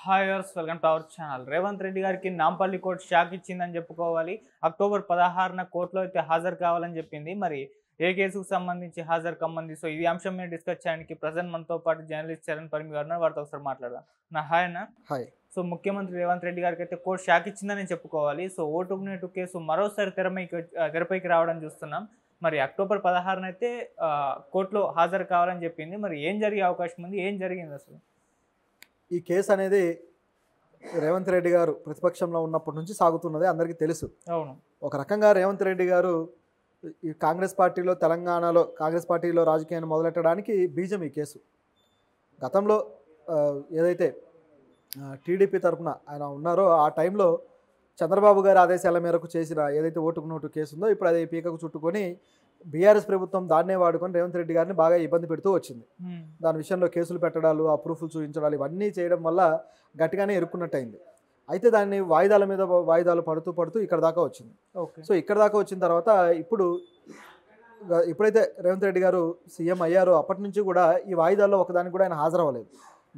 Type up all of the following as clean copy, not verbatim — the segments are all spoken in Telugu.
Hi viewers welcome to our channel. Revanth Reddy గారికి నాంపల్లి కోర్టు షాక్ ఇచ్చిందని చెప్పుకోవాలి. అక్టోబర్ 16న కోర్టులో అయితే హాజరు కావాలని చెప్పింది. మరి ఏ కేసుకు సంబంధించి హాజరు కమ్మంది? సో ఈ అంశం మీద డిస్కస్ చేయడానికి ప్రజెంట్ మనతో పాటు జర్నలిస్ట్ చరణ్ పరిమి గారు ఉన్నారు. వారితో ఒకసారి మాట్లాడదాం. హాయ్ అన్న. హాయ్. సో ముఖ్యమంత్రి రేవంత్ రెడ్డి గారికి అయితే కోర్టు షాక్ ఇచ్చిందని చెప్పుకోవాలి. సో ఓటుకు నోటు కేసు మరోసారి తెరపైకి రావడం చూస్తున్నాం. మరి అక్టోబర్ 16న అయితే కోర్టులో హాజరు కావాలని చెప్పింది. మరి ఏం జరిగే అవకాశం ఉంది? ఏం జరిగింది అసలు? ఈ కేసు అనేది రేవంత్ రెడ్డి గారు ప్రతిపక్షంలో ఉన్నప్పటి నుంచి సాగుతున్నది అందరికీ తెలుసు. అవును. ఒక రకంగా రేవంత్ రెడ్డి గారు ఈ కాంగ్రెస్ పార్టీలో తెలంగాణలో కాంగ్రెస్ పార్టీలో రాజకీయాన్ని మొదలెట్టడానికి బీజం ఈ కేసు. గతంలో ఏదైతే టీడీపీ తరఫున ఆయన ఉన్నారో ఆ టైంలో చంద్రబాబు గారి ఆదేశాల మేరకు చేసిన ఏదైతే ఓటుకు నోటు కేసు ఉందో ఇప్పుడు అది పీకకు చుట్టుకొని బీఆర్ఎస్ ప్రభుత్వం దాన్నే వాడుకొని రేవంత్ రెడ్డి గారిని బాగా ఇబ్బంది పెడుతూ వచ్చింది. దాని విషయంలో కేసులు పెట్టడాలు, ఆ ప్రూఫ్లు చూపించడాలు ఇవన్నీ చేయడం వల్ల గట్టిగానే ఇరుక్కున్నట్టయింది. అయితే దాన్ని వాయిదాల మీద వాయిదాలు పడుతూ ఇక్కడ దాకా వచ్చింది. సో ఇక్కడ దాకా వచ్చిన తర్వాత ఇప్పుడైతే రేవంత్ రెడ్డి గారు సీఎం అయ్యారో అప్పటి నుంచి కూడా ఈ వాయిదాల్లో ఒకదానికి కూడా ఆయన హాజరు అవ్వలేదు.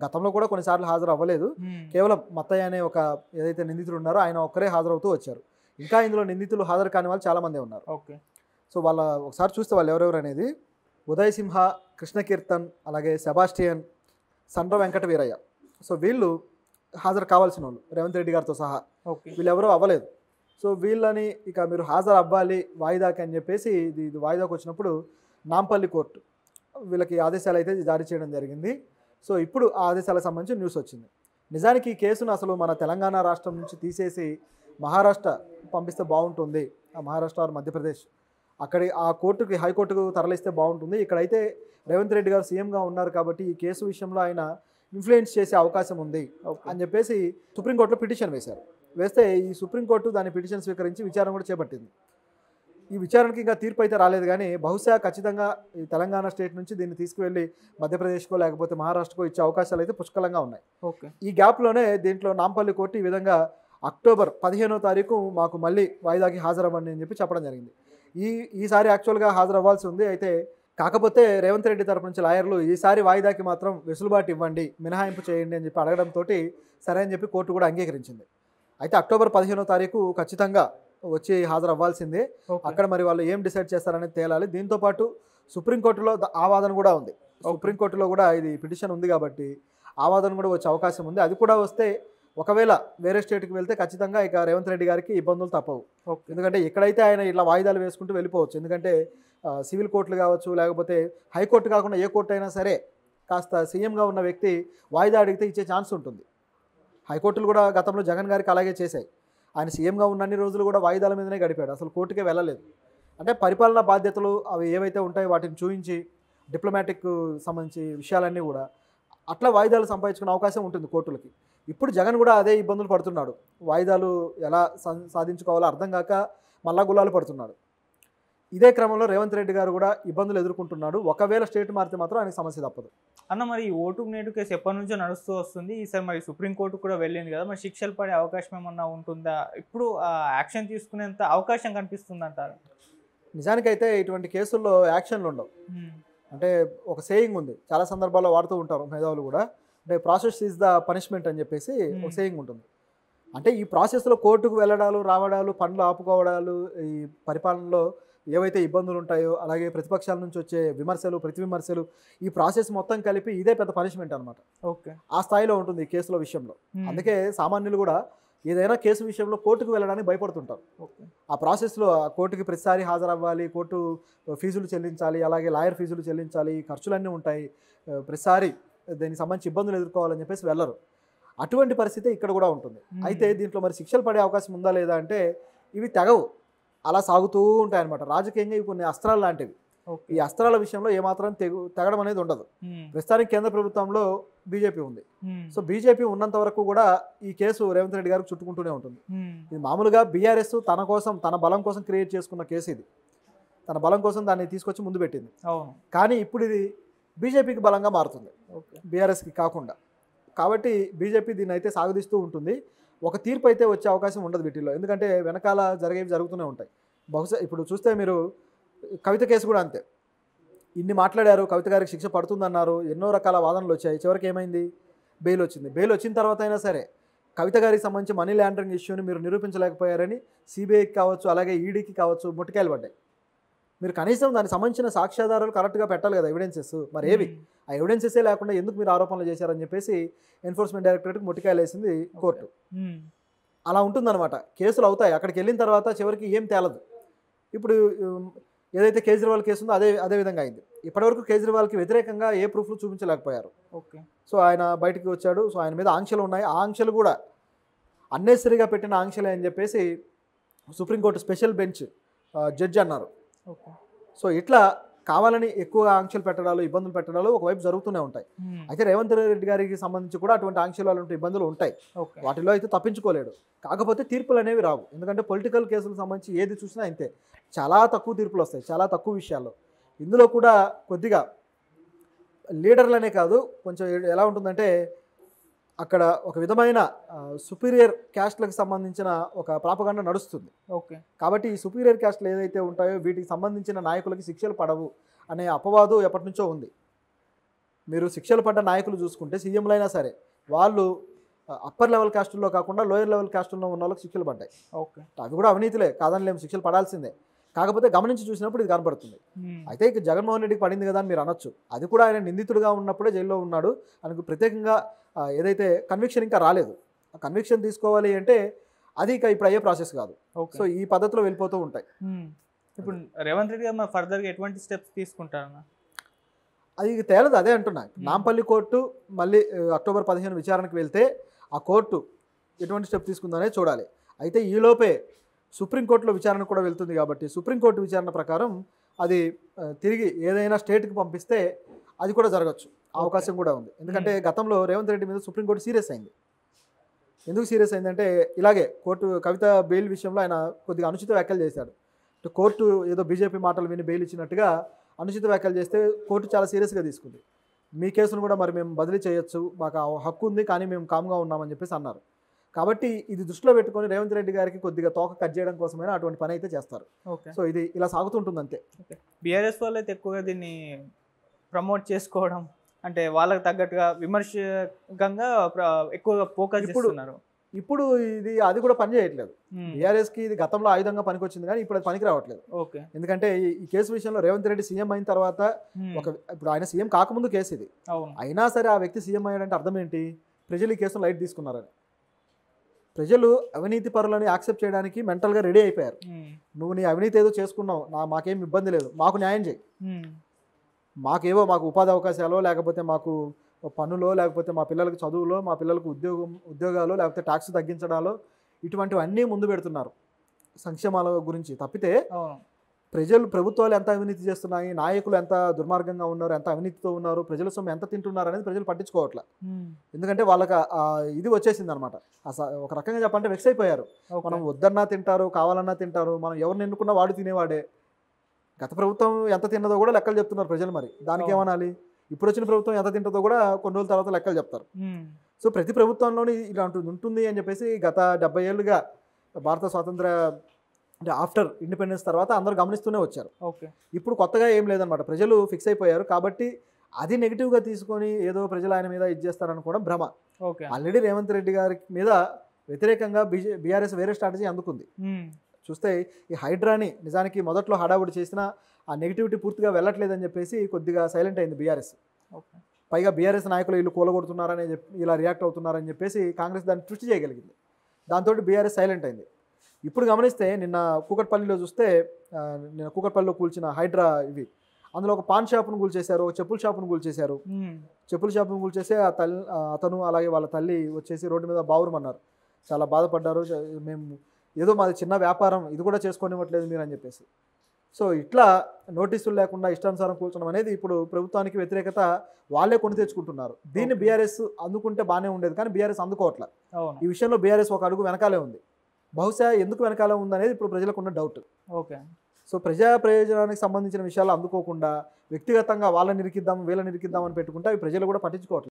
గతంలో కూడా కొన్నిసార్లు హాజరు అవ్వలేదు. కేవలం మత్తయ్య అనే ఒక ఏదైతే నిందితులు ఉన్నారో ఆయన ఒక్కరే హాజరవుతూ వచ్చారు. ఇంకా ఇందులో నిందితులు హాజరు కాని వాళ్ళు చాలామంది ఉన్నారు. సో వాళ్ళ ఒకసారి చూస్తే వాళ్ళు ఎవరెవరు అనేది ఉదయ్ సింహ, కృష్ణకీర్తన్, అలాగే సెబాస్టియన్, సండ్ర వెంకట వీరయ్య. సో వీళ్ళు హాజరు కావాల్సిన వాళ్ళు రేవంత్ రెడ్డి గారితో సహా. వీళ్ళెవరూ అవ్వలేదు. సో వీళ్ళని ఇక మీరు హాజరు అవ్వాలి వాయిదాకి అని చెప్పేసి ఇది వాయిదాకి వచ్చినప్పుడు నాంపల్లి కోర్టు వీళ్ళకి ఆదేశాలు అయితే జారీ చేయడం జరిగింది. సో ఇప్పుడు ఆ ఆదేశాలకు సంబంధించి న్యూస్ వచ్చింది. నిజానికి ఈ కేసును అసలు మన తెలంగాణ రాష్ట్రం నుంచి తీసేసి మహారాష్ట్ర పంపిస్తే బాగుంటుంది. ఆ మహారాష్ట్ర మధ్యప్రదేశ్ అక్కడి ఆ కోర్టుకి హైకోర్టుకు తరలిస్తే బాగుంటుంది. ఇక్కడైతే రేవంత్ రెడ్డి గారు సీఎంగా ఉన్నారు కాబట్టి ఈ కేసు విషయంలో ఆయన ఇన్ఫ్లుయెన్స్ చేసే అవకాశం ఉంది అని చెప్పేసి సుప్రీంకోర్టులో పిటిషన్ వేశారు. వేస్తే ఈ సుప్రీంకోర్టు దాని పిటిషన్ స్వీకరించి విచారణ కూడా చేపట్టింది. ఈ విచారణకి ఇంకా తీర్పు అయితే రాలేదు కానీ బహుశా ఖచ్చితంగా ఈ తెలంగాణ స్టేట్ నుంచి దీన్ని తీసుకువెళ్ళి మధ్యప్రదేశ్కో లేకపోతే మహారాష్ట్రకో ఇచ్చే అవకాశాలు అయితే పుష్కలంగా ఉన్నాయి. ఈ గ్యాప్లోనే దీంట్లో నాంపల్లి కోర్టు ఈ విధంగా అక్టోబర్ 15వ తారీఖు మాకు మళ్ళీ వాయిదాకి హాజరవ్వండి అని చెప్పి చెప్పడం జరిగింది. ఈసారి యాక్చువల్గా హాజరు అవ్వాల్సి ఉంది. అయితే కాకపోతే రేవంత్ రెడ్డి తరపు నుంచి లాయర్లు ఈసారి వాయిదాకి మాత్రం వెసులుబాటు ఇవ్వండి, మినహాయింపు చేయండి అని చెప్పి అడగడంతో సరే అని చెప్పి కోర్టు కూడా అంగీకరించింది. అయితే అక్టోబర్ 15వ తారీఖు ఖచ్చితంగా వచ్చి హాజరు అవ్వాల్సిందే. అక్కడ మరి వాళ్ళు ఏం డిసైడ్ చేస్తారనేది తేలాలి. దీంతోపాటు సుప్రీంకోర్టులో ఆ వాదన కూడా ఉంది. సుప్రీంకోర్టులో కూడా ఇది పిటిషన్ ఉంది కాబట్టి ఆ వాదన కూడా వచ్చే అవకాశం ఉంది. అది కూడా వస్తే ఒకవేళ వేరే స్టేట్కి వెళ్తే ఖచ్చితంగా ఇక రేవంత్ రెడ్డి గారికి ఇబ్బందులు తప్పవు. ఎందుకంటే ఎక్కడైతే ఆయన ఇట్లా వాయిదాలు వేసుకుంటూ వెళ్ళిపోవచ్చు. ఎందుకంటే సివిల్ కోర్టులు కావచ్చు లేకపోతే హైకోర్టు కాకుండా ఏ కోర్టు అయినా సరే కాస్త సీఎంగా ఉన్న వ్యక్తి వాయిదా అడిగితే ఇచ్చే ఛాన్స్ ఉంటుంది. హైకోర్టులు కూడా గతంలో జగన్ గారికి అలాగే చేశాయి. ఆయన సీఎంగా ఉన్నన్ని రోజులు కూడా వాయిదాల మీదనే గడిపాడు, అసలు కోర్టుకే వెళ్ళలేదు. అంటే పరిపాలనా బాధ్యతలు అవి ఏవైతే ఉంటాయో వాటిని చూపించి డిప్లొమాటిక్ సంబంధించి విషయాలన్నీ కూడా అట్లా వాయిదాలు సంపాదించుకునే అవకాశం ఉంటుంది కోర్టులకి. ఇప్పుడు జగన్ కూడా అదే ఇబ్బందులు పడుతున్నాడు. వాయిదాలు ఎలా సాధించుకోవాలో అర్థం కాక మళ్ళా గులాలు పడుతున్నాడు. ఇదే క్రమంలో రేవంత్ రెడ్డి గారు కూడా ఇబ్బందులు ఎదుర్కొంటున్నాడు. ఒకవేళ స్టేట్ మారితే మాత్రం ఆయనకి సమస్య తప్పదు. అన్న మరి ఈ ఓటుకు నేటు కేసు ఎప్పటి నుంచో నడుస్తూ వస్తుంది. ఈసారి మరి సుప్రీంకోర్టు కూడా వెళ్ళింది కదా, మరి శిక్షలు పడే అవకాశం ఏమన్నా ఉంటుందా? ఇప్పుడు యాక్షన్ తీసుకునేంత అవకాశం కనిపిస్తుంది అంటారు? నిజానికైతే ఇటువంటి కేసుల్లో యాక్షన్లు ఉండవు. అంటే ఒక సేయింగ్ ఉంది, చాలా సందర్భాల్లో వాడుతూ ఉంటారు మేధావులు కూడా. అంటే ప్రాసెస్ ఈజ్ ద పనిష్మెంట్ అని చెప్పేసి ఒక సేయింగ్ ఉంటుంది. అంటే ఈ ప్రాసెస్లో కోర్టుకు వెళ్ళడాలు, రావడాలు, పనులు ఆపుకోవడాలు, ఈ పరిపాలనలో ఏవైతే ఇబ్బందులు ఉంటాయో అలాగే ప్రతిపక్షాల నుంచి వచ్చే విమర్శలు, ప్రతి విమర్శలు, ఈ ప్రాసెస్ మొత్తం కలిపి ఇదే పెద్ద పనిష్మెంట్ అనమాట. ఆ స్థాయిలో ఉంటుంది ఈ కేసుల విషయంలో. అందుకే సామాన్యులు కూడా ఏదైనా కేసు విషయంలో కోర్టుకు వెళ్ళడానికి భయపడుతుంటారు. ఆ ప్రాసెస్లో కోర్టుకి ప్రతిసారి హాజరవ్వాలి, కోర్టు ఫీజులు చెల్లించాలి, అలాగే లాయర్ ఫీజులు చెల్లించాలి, ఖర్చులన్నీ ఉంటాయి, ప్రతిసారి దీనికి సంబంధించి ఇబ్బందులు ఎదుర్కోవాలని చెప్పేసి వెళ్ళరు. అటువంటి పరిస్థితి ఇక్కడ కూడా ఉంటుంది. అయితే దీంట్లో మరి శిక్షలు పడే అవకాశం ఉందా లేదా అంటే ఇవి తెగవు, అలా సాగుతూ ఉంటాయి అనమాట. రాజకీయంగా ఇవి కొన్ని అస్త్రాలు లాంటివి. ఈ అస్త్రాల విషయంలో ఏమాత్రం తెగడం అనేది ఉండదు. ప్రస్తుతానికి కేంద్ర ప్రభుత్వంలో బీజేపీ ఉంది. సో బీజేపీ ఉన్నంత వరకు కూడా ఈ కేసు రేవంత్ రెడ్డి గారికి చుట్టుకుంటూనే ఉంటుంది. ఇది మామూలుగా బీఆర్ఎస్ తన బలం కోసం క్రియేట్ చేసుకున్న కేసు ఇది. తన బలం కోసం దాన్ని తీసుకొచ్చి ముందు పెట్టింది. కానీ ఇప్పుడు ఇది బీజేపీకి బలంగా మారుతుంది, బీఆర్ఎస్కి కాకుండా. కాబట్టి బీజేపీ దీన్ని అయితే సాగదీస్తూ ఉంటుంది. ఒక తీర్పు అయితే వచ్చే అవకాశం ఉండదు వీటిల్లో. ఎందుకంటే వెనకాల జరుగుతూనే ఉంటాయి. బహుశా ఇప్పుడు చూస్తే మీరు కవిత కేసు కూడా అంతే. ఇన్ని మాట్లాడారు, కవిత గారికి శిక్ష పడుతుందన్నారు, ఎన్నో రకాల వాదనలు వచ్చాయి. చివరికి ఏమైంది? బెయిల్ వచ్చింది. బెయిల్ వచ్చిన తర్వాత అయినా సరే కవిత గారికి సంబంధించి మనీ లాండరింగ్ ఇష్యూని మీరు నిరూపించలేకపోయారని సిబిఐకి కావచ్చు, అలాగే ఈడీకి కావచ్చు ముట్టికాయలు పడ్డాయి. మీరు కనీసం దానికి సంబంధించిన సాక్ష్యాధారాలు కరెక్ట్గా పెట్టాలి కదా, ఎవిడెన్సెస్. మరి ఏవి ఆ ఎవిడెన్సెసే లేకుండా ఎందుకు మీరు ఆరోపణలు చేశారని చెప్పేసి ఎన్ఫోర్స్మెంట్ డైరెక్టరేట్కి ముట్టికాయలు వేసింది కోర్టు. అలా ఉంటుందన్నమాట. కేసులు అవుతాయి, అక్కడికి వెళ్ళిన తర్వాత చివరికి ఏం తేలదు. ఇప్పుడు ఏదైతే కేజ్రీవాల్ కేసు ఉందో అదే విధంగా అయింది. ఇప్పటివరకు కేజ్రీవాల్కి వ్యతిరేకంగా ఏ ప్రూఫ్లు చూపించలేకపోయారు. ఓకే. సో ఆయన బయటకు వచ్చాడు. సో ఆయన మీద ఆంక్షలు ఉన్నాయి. ఆ ఆంక్షలు కూడా అన్నెసరీగా పెట్టిన ఆంక్షలే అని చెప్పేసి సుప్రీంకోర్టు స్పెషల్ బెంచ్ జడ్జి అన్నారు. ఓకే. సో ఇట్లా కావాలని ఎక్కువ ఆంక్షలు పెట్టడాలు, ఇబ్బందులు పెట్టడాలు ఒకవైపు జరుగుతూనే ఉంటాయి. అయితే రేవంత్ రెడ్డి గారికి సంబంధించి కూడా అటువంటి ఆంక్షలు అలాంటి ఇబ్బందులు ఉంటాయి. వాటిలో అయితే తప్పించుకోలేడు. కాకపోతే తీర్పులు అనేవి రావు. ఎందుకంటే పొలిటికల్ కేసులకు సంబంధించి ఏది చూసినా అంతే, చాలా తక్కువ తీర్పులు వస్తాయి, చాలా తక్కువ విషయాల్లో. ఇందులో కూడా కొద్దిగా లీడర్లనే కాదు, కొంచెం ఎలా ఉంటుందంటే అక్కడ ఒక విధమైన సుపీరియర్ క్యాస్ట్లకు సంబంధించిన ఒక ప్రాపగండ నడుస్తుంది. ఓకే. కాబట్టి ఈ సుపీరియర్ క్యాస్ట్లు ఏదైతే ఉంటాయో వీటికి సంబంధించిన నాయకులకి శిక్షలు పడవు అనే అపవాదు ఎప్పటి నుంచో ఉంది. మీరు శిక్షలు పడ్డ నాయకులు చూసుకుంటే సీఎంలు అయినా సరే వాళ్ళు అప్పర్ లెవెల్ క్యాస్టుల్లో కాకుండా లోయర్ లెవెల్ క్యాస్టుల్లో ఉన్న వాళ్ళకి శిక్షలు పడ్డాయి. ఓకే. అవి కూడా అవినీతిలే, కాదని లేము, శిక్షలు పడాల్సిందే. కాకపోతే గమనించి చూసినప్పుడు ఇది కనపడుతుంది. అయితే ఇక జగన్మోహన్ రెడ్డికి పడింది కదా అని మీరు అనొచ్చు. అది కూడా ఆయన నిందితుడిగా ఉన్నప్పుడే జైల్లో ఉన్నాడు. ఆయనకు ప్రత్యేకంగా ఏదైతే కన్విక్షన్ ఇంకా రాలేదు. ఆ కన్విక్షన్ తీసుకోవాలి అంటే అది ఇక ఇప్పుడు అయ్యే ప్రాసెస్ కాదు. సో ఈ పద్ధతిలో వెళ్ళిపోతూ ఉంటాయి. ఇప్పుడు రేవంత్ రెడ్డి గారు ఫర్దర్గా ఎటువంటి స్టెప్స్ తీసుకుంటారన్న అది తేలదు. అదే అంటున్నా. నాంపల్లి కోర్టు మళ్ళీ అక్టోబర్ 15 విచారణకు వెళ్తే ఆ కోర్టు ఎటువంటి స్టెప్ తీసుకుందనే చూడాలి. అయితే ఈలోపే సుప్రీంకోర్టులో విచారణ కూడా వెళ్తుంది కాబట్టి సుప్రీంకోర్టు విచారణ ప్రకారం అది తిరిగి ఏదైనా స్టేట్కి పంపిస్తే అది కూడా జరగచ్చు, అవకాశం కూడా ఉంది. ఎందుకంటే గతంలో రేవంత్ రెడ్డి మీద సుప్రీంకోర్టు సీరియస్ అయింది. ఎందుకు సీరియస్ అయిందంటే ఇలాగే కోర్టు కవిత బెయిల్ విషయంలో ఆయన కొద్దిగా అనుచిత వ్యాఖ్యలు చేశాడు. కోర్టు ఏదో బీజేపీ మాటలు విని బెయిల్ ఇచ్చినట్టుగా అనుచిత వ్యాఖ్యలు చేస్తే కోర్టు చాలా సీరియస్గా తీసుకుంది. మీ కేసును కూడా మరి మేము బదిలీ చేయొచ్చు, మాకు ఆ హక్కు ఉంది, కానీ మేము కామ్గా ఉన్నామని చెప్పేసి అన్నారు. కాబట్టి ఇది దృష్టిలో పెట్టుకొని రేవంత్ రెడ్డి గారికి కొద్దిగా తోక కట్ చేయడం కోసమైనా అటువంటి పని అయితే చేస్తారు. సో ఇది ఇలా సాగుతుంటుంది అంతే. బీఆర్ఎస్ వాళ్ళు అయితే ఎక్కువగా దీన్ని ప్రమోట్ చేసుకోవడం అంటే వాళ్ళకి తగ్గట్టుగా విమర్శకంగా ఎక్కువగా ఫోకస్ చేస్తున్నారు. ఇప్పుడు ఇది అది కూడా పని చేయట్లేదు. బీఆర్ఎస్కి ఇది గతంలో ఆయుధంగా పనికొచ్చింది కానీ ఇప్పుడు అది పనికి రావట్లేదు. ఎందుకంటే ఈ కేసు విషయంలో రేవంత్ రెడ్డి సీఎం అయిన తర్వాత ఇప్పుడు ఆయన సీఎం కాకముందు కేసు ఇది అయినా సరే ఆ వ్యక్తి సీఎం అయ్యాడంటే అర్థం ఏంటి? ప్రజలు ఈ కేసును లైట్ తీసుకున్నారని. ప్రజలు అవినీతి పరులని యాక్సెప్ట్ చేయడానికి మెంటల్గా రెడీ అయిపోయారు. నువ్వు నీ అవినీతి ఏదో చేసుకున్నావు, మాకేం ఇబ్బంది లేదు, మాకు న్యాయం చేయి, మాకు ఉపాధి అవకాశాలు, లేకపోతే మాకు పనులో, లేకపోతే మా పిల్లలకి చదువులో, మా పిల్లలకు ఉద్యోగాలు, లేకపోతే ట్యాక్స్ తగ్గించడాలో ఇటువంటివన్నీ ముందు పెడుతున్నారు సంక్షేమాల గురించి. తప్పితే ప్రభుత్వాలు ఎంత అవినీతి చేస్తున్నాయి, నాయకులు ఎంత దుర్మార్గంగా ఉన్నారు, ఎంత అవినీతితో ఉన్నారు, ప్రజల సొమ్ము ఎంత తింటున్నారు అనేది ప్రజలు పట్టించుకోవట్లే. ఎందుకంటే వాళ్ళకి ఇది వచ్చేసింది అనమాట. ఒక రకంగా చెప్పంటే వెక్స్ అయిపోయారు. మనం వద్దన్నా తింటారు, కావాలన్నా తింటారు, మనం ఎవరిని ఎన్నుకున్నా వాడు తినేవాడే. గత ప్రభుత్వం ఎంత తిన్నదో కూడా లెక్కలు చెప్తున్నారు ప్రజలు. మరి దానికి ఏమనాలి? ఇప్పుడు వచ్చిన ప్రభుత్వం ఎంత తింటుందో కూడా కొన్ని రోజుల తర్వాత లెక్కలు చెప్తారు. సో ప్రతి ప్రభుత్వంలోని ఇలాంటిది ఉంటుంది అని చెప్పేసి గత 70 ఏళ్ళుగా భారత స్వాతంత్ర అంటే ఆఫ్టర్ ఇండిపెండెన్స్ తర్వాత అందరూ గమనిస్తూనే వచ్చారు. ఇప్పుడు కొత్తగా ఏం లేదనమాట. ప్రజలు ఫిక్స్ అయిపోయారు కాబట్టి అది నెగిటివ్గా తీసుకొని ఏదో ప్రజలు ఆయన మీద ఇది చేస్తారనుకోవడం భ్రమ. ఆల్రెడీ రేవంత్ రెడ్డి గారి మీద వ్యతిరేకంగా బీఆర్ఎస్ వేరే స్ట్రాటజీ అందుకుంది. చూస్తే ఈ హైడ్రాని నిజానికి మొదట్లో హడావుడి చేసిన ఆ నెగిటివిటీ పూర్తిగా వెళ్ళట్లేదని చెప్పేసి కొద్దిగా సైలెంట్ అయింది బీఆర్ఎస్. పైగా బీఆర్ఎస్ నాయకులు వీళ్ళు కూలగొడుతున్నారని చెప్పి ఇలా రియాక్ట్ అవుతున్నారని చెప్పేసి కాంగ్రెస్ దాన్ని ట్విస్ట్ చేయగలిగింది. దాంతో బీఆర్ఎస్ సైలెంట్ అయింది. ఇప్పుడు గమనిస్తే నిన్న కూకట్పల్లిలో చూస్తే నిన్న కూకట్పల్లిలో కూల్చిన హైడ్రా ఇవి అందులో ఒక పాన్ షాప్ను కూల్చేశారు, ఒక చెప్పుల షాప్ను కూల్చేశారు. చెప్పుల షాప్ను కూల్చేసి అతను అలాగే వాళ్ళ తల్లి వచ్చేసి రోడ్డు మీద బావురమన్నారు. చాలా బాధపడ్డారు. మేము ఏదో మాది చిన్న వ్యాపారం, ఇది కూడా చేసుకోనివ్వట్లేదు మీరు అని చెప్పేసి. సో ఇట్లా నోటీసులు లేకుండా ఇష్టానుసారం కూర్చోవడం అనేది ఇప్పుడు ప్రభుత్వానికి వ్యతిరేకత వాళ్ళే కొని తెచ్చుకుంటున్నారు. దీన్ని బీఆర్ఎస్ అందుకుంటే బాగానే ఉండేది, కానీ బీఆర్ఎస్ అందుకోవట్లే. ఈ విషయంలో బీఆర్ఎస్ ఒక అడుగు వెనకాలే ఉంది. బహుశా ఎందుకు వెనకాల ఉందనేది ఇప్పుడు ప్రజలకు ఉన్న డౌట్. సో ప్రజా ప్రయోజనానికి సంబంధించిన విషయాలు అందుకోకుండా వ్యక్తిగతంగా వాళ్ళని ఇరికిద్దాం వీళ్ళని ఇరికిద్దాం అని పెట్టుకుంటే అవి ప్రజలు కూడా పట్టించుకోవట్లేదు.